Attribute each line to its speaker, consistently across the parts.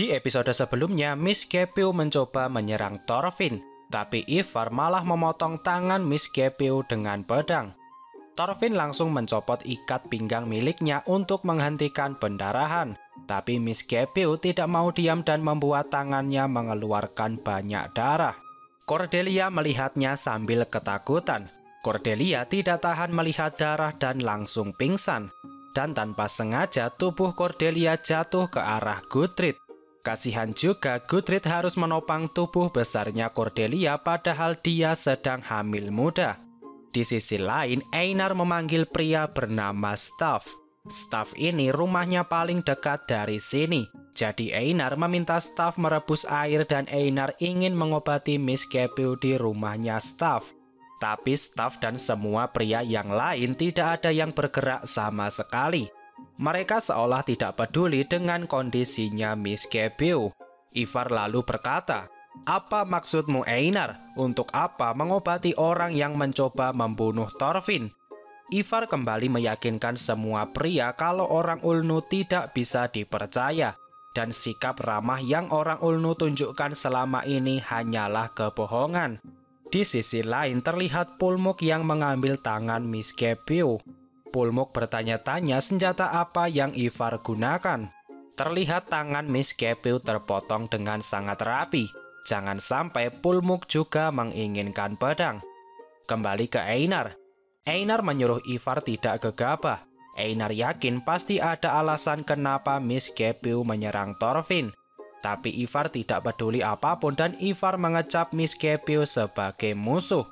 Speaker 1: Di episode sebelumnya, Miss Gepiu mencoba menyerang Thorfinn, tapi Ivar malah memotong tangan Miss Gepiu dengan pedang. Thorfinn langsung mencopot ikat pinggang miliknya untuk menghentikan pendarahan, tapi Miss Gepiu tidak mau diam dan membuat tangannya mengeluarkan banyak darah. Cordelia melihatnya sambil ketakutan. Cordelia tidak tahan melihat darah dan langsung pingsan. Dan tanpa sengaja tubuh Cordelia jatuh ke arah Guthred. Kasihan juga Guthred harus menopang tubuh besarnya Cordelia padahal dia sedang hamil muda. Di sisi lain, Einar memanggil pria bernama Staff. Staff ini rumahnya paling dekat dari sini. Jadi Einar meminta Staff merebus air dan Einar ingin mengobati Miss Gepiu di rumahnya Staff. Tapi Staff dan semua pria yang lain tidak ada yang bergerak sama sekali. Mereka seolah tidak peduli dengan kondisinya Miss Gepiu. Ivar lalu berkata, "Apa maksudmu Einar? Untuk apa mengobati orang yang mencoba membunuh Thorfinn?" Ivar kembali meyakinkan semua pria kalau orang Ulnu tidak bisa dipercaya. Dan sikap ramah yang orang Ulnu tunjukkan selama ini hanyalah kebohongan. Di sisi lain terlihat Pulmuk yang mengambil tangan Miss Gepiu. Pulmuk bertanya-tanya senjata apa yang Ivar gunakan. Terlihat tangan Miss Gepiu terpotong dengan sangat rapi. Jangan sampai Pulmuk juga menginginkan pedang. Kembali ke Einar. Einar menyuruh Ivar tidak gegabah. Einar yakin pasti ada alasan kenapa Miss Gepiu menyerang Thorfinn. Tapi Ivar tidak peduli apapun dan Ivar mengecap Miss Gepiu sebagai musuh.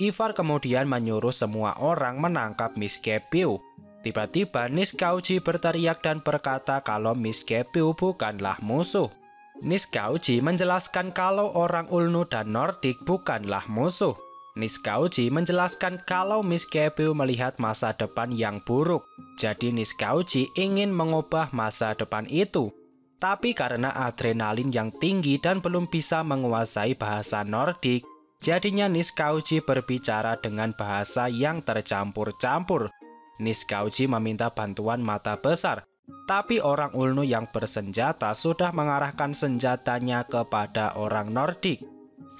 Speaker 1: Ivar kemudian menyuruh semua orang menangkap Miss Gepiu. Tiba-tiba Niskauji berteriak dan berkata kalau Miss Gepiu bukanlah musuh. Niskauji menjelaskan kalau orang Ulnu dan Nordik bukanlah musuh. Niskauji menjelaskan kalau Miss Gepiu melihat masa depan yang buruk. Jadi Niskauji ingin mengubah masa depan itu. Tapi karena adrenalin yang tinggi dan belum bisa menguasai bahasa Nordik, jadinya Niskauji berbicara dengan bahasa yang tercampur-campur. Niskauji meminta bantuan mata besar, tapi orang Ulnu yang bersenjata sudah mengarahkan senjatanya kepada orang Nordik.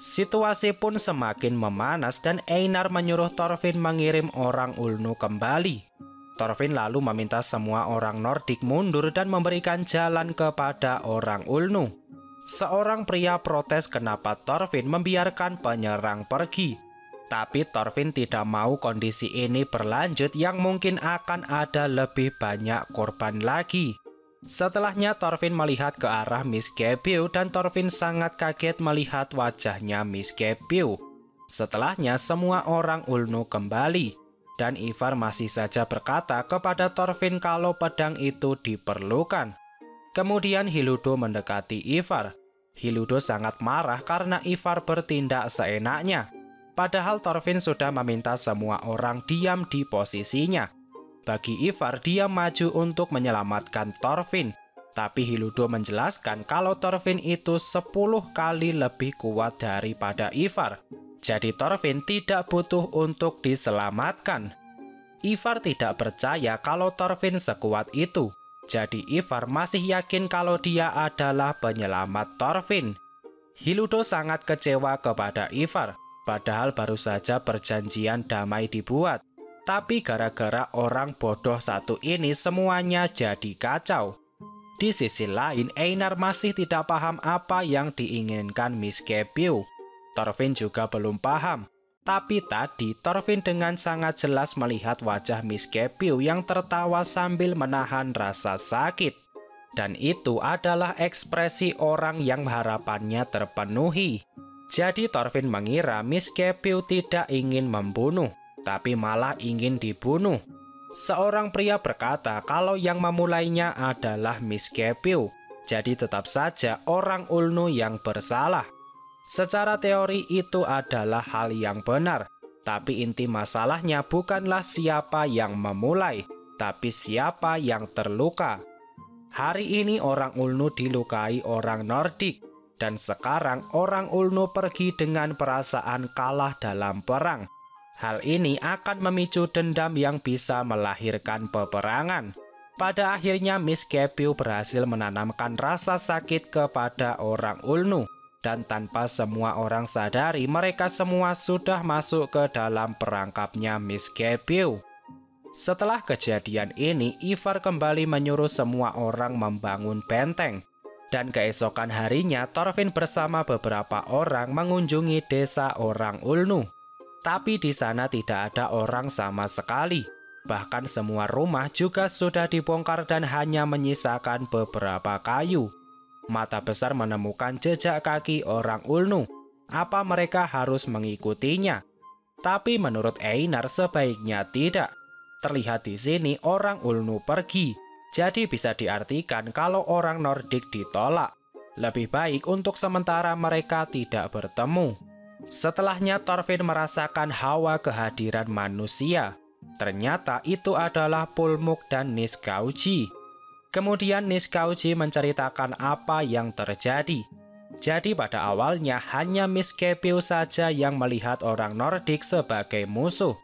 Speaker 1: Situasi pun semakin memanas dan Einar menyuruh Thorfinn mengirim orang Ulnu kembali. Thorfinn lalu meminta semua orang Nordik mundur dan memberikan jalan kepada orang Ulnu. Seorang pria protes kenapa Thorfinn membiarkan penyerang pergi. Tapi Thorfinn tidak mau kondisi ini berlanjut yang mungkin akan ada lebih banyak korban lagi. Setelahnya Thorfinn melihat ke arah Miss Gepiu dan Thorfinn sangat kaget melihat wajahnya Miss Gepiu. Setelahnya semua orang Ulnu kembali. Dan Ivar masih saja berkata kepada Thorfinn kalau pedang itu diperlukan. Kemudian Hiludo mendekati Ivar. Hiludo sangat marah karena Ivar bertindak seenaknya. Padahal Thorfinn sudah meminta semua orang diam di posisinya. Bagi Ivar, dia maju untuk menyelamatkan Thorfinn. Tapi Hiludo menjelaskan kalau Thorfinn itu 10 kali lebih kuat daripada Ivar. Jadi Thorfinn tidak butuh untuk diselamatkan. Ivar tidak percaya kalau Thorfinn sekuat itu. Jadi Ivar masih yakin kalau dia adalah penyelamat Thorfinn. Hiludo sangat kecewa kepada Ivar. Padahal baru saja perjanjian damai dibuat. Tapi gara-gara orang bodoh satu ini semuanya jadi kacau. Di sisi lain, Einar masih tidak paham apa yang diinginkan Miss Gepiu. Thorfinn juga belum paham. Tapi tadi Thorfinn dengan sangat jelas melihat wajah Miss Gepiu yang tertawa sambil menahan rasa sakit. Dan itu adalah ekspresi orang yang harapannya terpenuhi. Jadi Thorfinn mengira Miss Gepiu tidak ingin membunuh, tapi malah ingin dibunuh. Seorang pria berkata kalau yang memulainya adalah Miss Gepiu. Jadi tetap saja orang Ulnu yang bersalah. Secara teori itu adalah hal yang benar, tapi inti masalahnya bukanlah siapa yang memulai, tapi siapa yang terluka. Hari ini orang Ulnu dilukai orang Nordik, dan sekarang orang Ulnu pergi dengan perasaan kalah dalam perang. Hal ini akan memicu dendam yang bisa melahirkan peperangan. Pada akhirnya Miss Kepiu berhasil menanamkan rasa sakit kepada orang Ulnu, dan tanpa semua orang sadari mereka semua sudah masuk ke dalam perangkapnya Miss Kepiu. Setelah kejadian ini, Ivar kembali menyuruh semua orang membangun benteng. Dan keesokan harinya, Thorfinn bersama beberapa orang mengunjungi desa orang Ulnu. Tapi di sana tidak ada orang sama sekali. Bahkan semua rumah juga sudah dibongkar dan hanya menyisakan beberapa kayu. Mata besar menemukan jejak kaki orang Ulnu. Apa mereka harus mengikutinya? Tapi menurut Einar sebaiknya tidak. Terlihat di sini orang Ulnu pergi. Jadi bisa diartikan kalau orang Nordik ditolak. Lebih baik untuk sementara mereka tidak bertemu. Setelahnya Thorfinn merasakan hawa kehadiran manusia. Ternyata itu adalah Pulmuk dan Niskauji. Kemudian Niskauji menceritakan apa yang terjadi. Jadi pada awalnya hanya Miss Kepiu saja yang melihat orang Nordik sebagai musuh.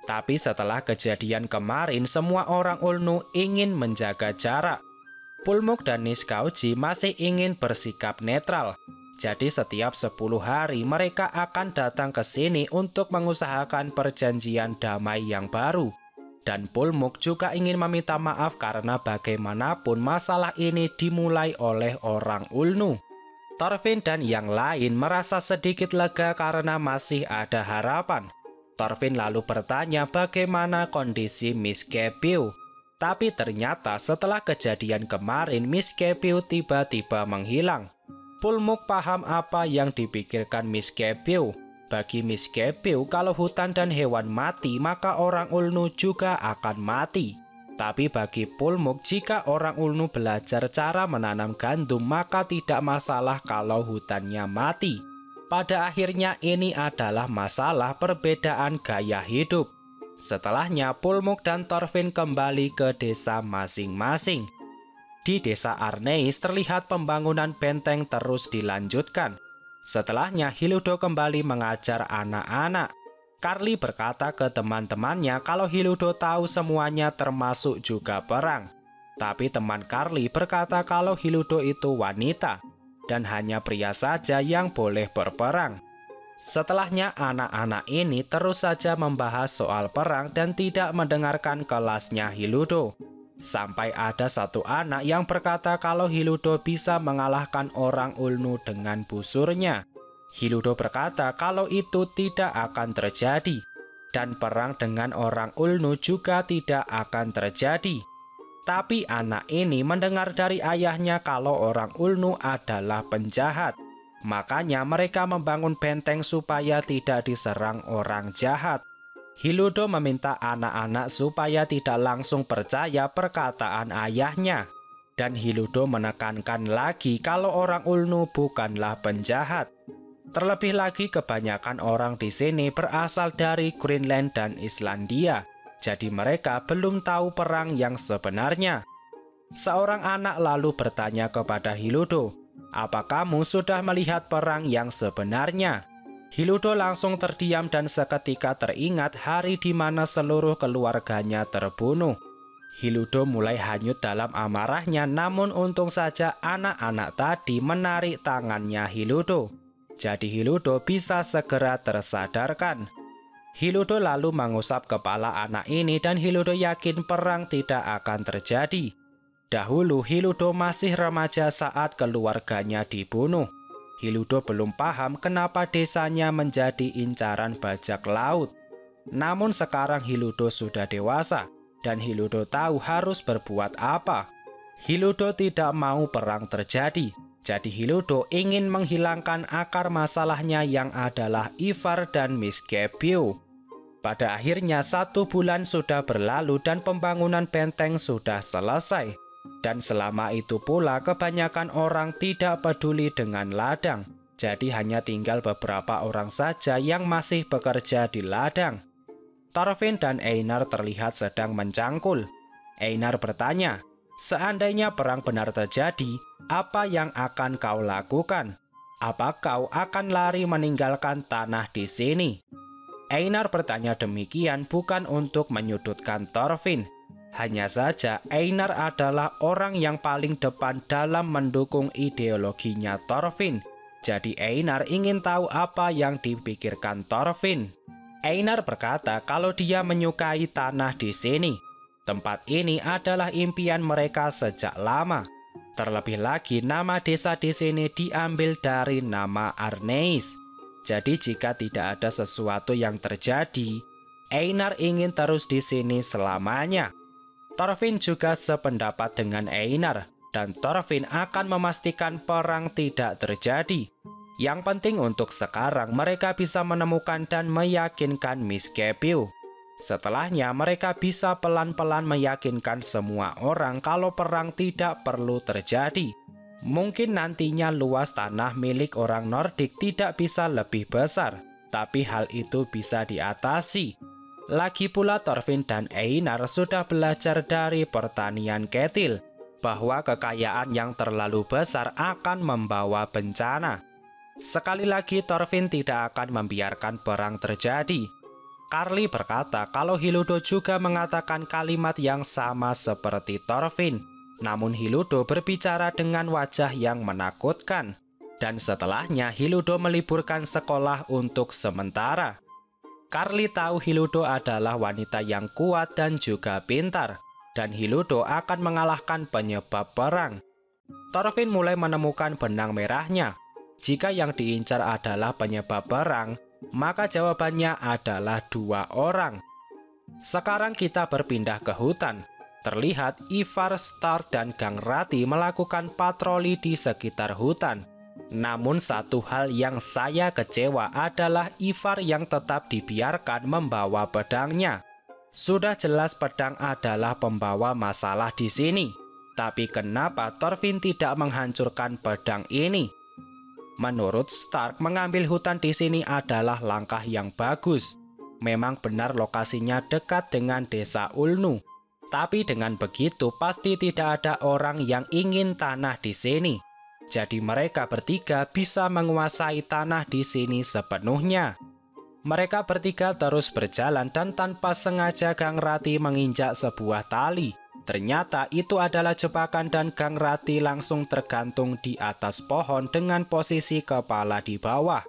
Speaker 1: Tapi setelah kejadian kemarin, semua orang Ulnu ingin menjaga jarak. Pulmuk dan Niskauji masih ingin bersikap netral. Jadi setiap 10 hari mereka akan datang ke sini untuk mengusahakan perjanjian damai yang baru. Dan Pulmuk juga ingin meminta maaf karena bagaimanapun masalah ini dimulai oleh orang Ulnu. Thorfinn dan yang lain merasa sedikit lega karena masih ada harapan. Thorfinn lalu bertanya bagaimana kondisi Miss Kepiu. Tapi ternyata setelah kejadian kemarin Miss Kepiu tiba-tiba menghilang. Pulmuk paham apa yang dipikirkan Miss Kepiu. Bagi Miss Kepiu, kalau hutan dan hewan mati, maka orang Ulnu juga akan mati. Tapi bagi Pulmuk, jika orang Ulnu belajar cara menanam gandum, maka tidak masalah kalau hutannya mati. Pada akhirnya ini adalah masalah perbedaan gaya hidup. Setelahnya Pulmuk dan Thorfinn kembali ke desa masing-masing. Di desa Arneis terlihat pembangunan benteng terus dilanjutkan. Setelahnya Hiludo kembali mengajar anak-anak. Karli berkata ke teman-temannya kalau Hiludo tahu semuanya termasuk juga perang. Tapi teman Karli berkata kalau Hiludo itu wanita. Dan hanya pria saja yang boleh berperang. Setelahnya anak-anak ini terus saja membahas soal perang dan tidak mendengarkan kelasnya Hiludo. Sampai ada satu anak yang berkata kalau Hiludo bisa mengalahkan orang Ulnu dengan busurnya. Hiludo berkata kalau itu tidak akan terjadi. Dan perang dengan orang Ulnu juga tidak akan terjadi. Tapi anak ini mendengar dari ayahnya kalau orang Ulnu adalah penjahat. Makanya mereka membangun benteng supaya tidak diserang orang jahat. Hiludo meminta anak-anak supaya tidak langsung percaya perkataan ayahnya. Dan Hiludo menekankan lagi kalau orang Ulnu bukanlah penjahat. Terlebih lagi kebanyakan orang di sini berasal dari Greenland dan Islandia. Jadi mereka belum tahu perang yang sebenarnya. Seorang anak lalu bertanya kepada Hiludo, "Apa kamu sudah melihat perang yang sebenarnya?" Hiludo langsung terdiam dan seketika teringat hari di mana seluruh keluarganya terbunuh. Hiludo mulai hanyut dalam amarahnya, namun untung saja anak-anak tadi menarik tangannya Hiludo. Jadi Hiludo bisa segera tersadarkan. Hiludo lalu mengusap kepala anak ini dan Hiludo yakin perang tidak akan terjadi. Dahulu Hiludo masih remaja saat keluarganya dibunuh. Hiludo belum paham kenapa desanya menjadi incaran bajak laut. Namun sekarang Hiludo sudah dewasa dan Hiludo tahu harus berbuat apa. Hiludo tidak mau perang terjadi. Jadi Hiludo ingin menghilangkan akar masalahnya yang adalah Ivar dan Miss Kepiu. Pada akhirnya 1 bulan sudah berlalu dan pembangunan benteng sudah selesai. Dan selama itu pula kebanyakan orang tidak peduli dengan ladang. Jadi hanya tinggal beberapa orang saja yang masih bekerja di ladang. Thorfinn dan Einar terlihat sedang mencangkul. Einar bertanya, "Seandainya perang benar terjadi, apa yang akan kau lakukan? Apa kau akan lari meninggalkan tanah di sini?" Einar bertanya demikian bukan untuk menyudutkan Thorfinn. Hanya saja Einar adalah orang yang paling depan dalam mendukung ideologinya Thorfinn. Jadi Einar ingin tahu apa yang dipikirkan Thorfinn. Einar berkata kalau dia menyukai tanah di sini. Tempat ini adalah impian mereka sejak lama. Terlebih lagi nama desa di sini diambil dari nama Arneis. Jadi jika tidak ada sesuatu yang terjadi, Einar ingin terus di sini selamanya. Thorfinn juga sependapat dengan Einar, dan Thorfinn akan memastikan perang tidak terjadi. Yang penting untuk sekarang mereka bisa menemukan dan meyakinkan Miss Skepio. Setelahnya mereka bisa pelan-pelan meyakinkan semua orang kalau perang tidak perlu terjadi. Mungkin nantinya luas tanah milik orang Nordik tidak bisa lebih besar, tapi hal itu bisa diatasi. Lagi pula Thorfinn dan Einar sudah belajar dari pertanian Ketil, bahwa kekayaan yang terlalu besar akan membawa bencana. Sekali lagi Thorfinn tidak akan membiarkan perang terjadi. Karli berkata kalau Hiludo juga mengatakan kalimat yang sama seperti Thorfinn. Namun Hiludo berbicara dengan wajah yang menakutkan. Dan setelahnya Hiludo meliburkan sekolah untuk sementara. Karli tahu Hiludo adalah wanita yang kuat dan juga pintar. Dan Hiludo akan mengalahkan penyebab perang. Thorfinn mulai menemukan benang merahnya. Jika yang diincar adalah penyebab perang, maka jawabannya adalah 2 orang. Sekarang kita berpindah ke hutan. Terlihat Ivar, Stark, dan Gangrati melakukan patroli di sekitar hutan. Namun satu hal yang saya kecewa adalah Ivar yang tetap dibiarkan membawa pedangnya. Sudah jelas pedang adalah pembawa masalah di sini. Tapi kenapa Thorfinn tidak menghancurkan pedang ini? Menurut Stark, mengambil hutan di sini adalah langkah yang bagus. Memang benar lokasinya dekat dengan desa Ulnu. Tapi dengan begitu pasti tidak ada orang yang ingin tanah di sini. Jadi mereka bertiga bisa menguasai tanah di sini sepenuhnya. Mereka bertiga terus berjalan dan tanpa sengaja Gangrati menginjak sebuah tali. Ternyata itu adalah jebakan dan Gangrati langsung tergantung di atas pohon dengan posisi kepala di bawah.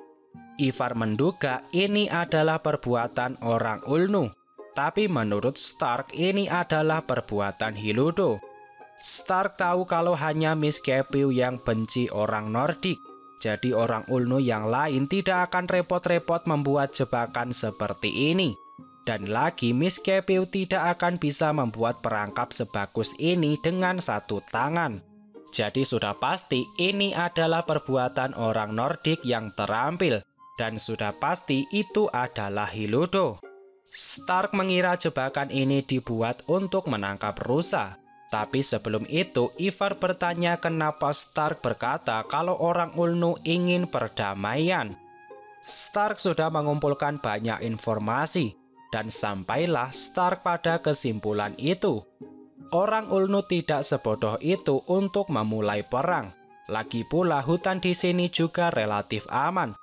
Speaker 1: Ivar menduga ini adalah perbuatan orang Ulnu. Tapi menurut Stark ini adalah perbuatan Hiludo. Stark tahu kalau hanya Miss Skepio yang benci orang Nordik. Jadi orang Ulnu yang lain tidak akan repot-repot membuat jebakan seperti ini. Dan lagi Miss Skepio tidak akan bisa membuat perangkap sebagus ini dengan satu tangan. Jadi sudah pasti ini adalah perbuatan orang Nordik yang terampil. Dan sudah pasti itu adalah Hiludo. Stark mengira jebakan ini dibuat untuk menangkap rusa. Tapi sebelum itu Ivar bertanya kenapa Stark berkata kalau orang Ulnu ingin perdamaian. Stark sudah mengumpulkan banyak informasi. Dan sampailah Stark pada kesimpulan itu. Orang Ulnu tidak sebodoh itu untuk memulai perang. Lagi pula hutan di sini juga relatif aman.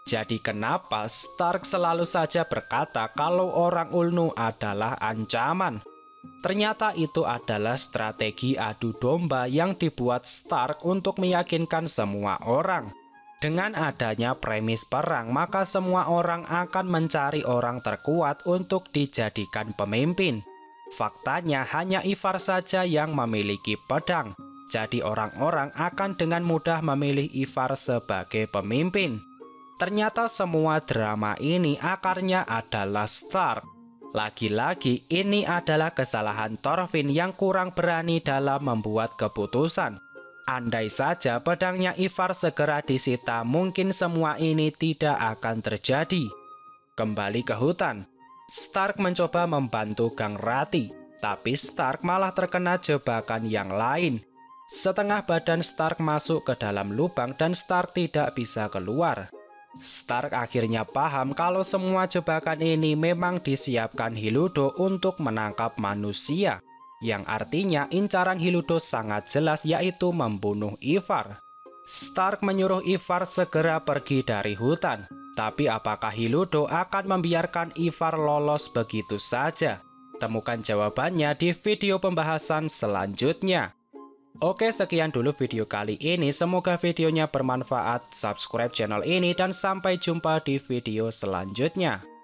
Speaker 1: Jadi kenapa Stark selalu saja berkata kalau orang Ulnu adalah ancaman? Ternyata itu adalah strategi adu domba yang dibuat Stark untuk meyakinkan semua orang. Dengan adanya premis perang, maka semua orang akan mencari orang terkuat untuk dijadikan pemimpin. Faktanya hanya Ivar saja yang memiliki pedang. Jadi orang-orang akan dengan mudah memilih Ivar sebagai pemimpin. Ternyata semua drama ini akarnya adalah Stark. Lagi-lagi ini adalah kesalahan Thorfinn yang kurang berani dalam membuat keputusan. Andai saja pedangnya Ivar segera disita, mungkin semua ini tidak akan terjadi. Kembali ke hutan, Stark mencoba membantu Gangrati, tapi Stark malah terkena jebakan yang lain. Setengah badan Stark masuk ke dalam lubang dan Stark tidak bisa keluar. Stark akhirnya paham kalau semua jebakan ini memang disiapkan Hiludo untuk menangkap manusia. Yang artinya incaran Hiludo sangat jelas, yaitu membunuh Ivar. Stark menyuruh Ivar segera pergi dari hutan. Tapi apakah Hiludo akan membiarkan Ivar lolos begitu saja? Temukan jawabannya di video pembahasan selanjutnya. Oke, sekian dulu video kali ini. Semoga videonya bermanfaat. Subscribe channel ini dan sampai jumpa di video selanjutnya.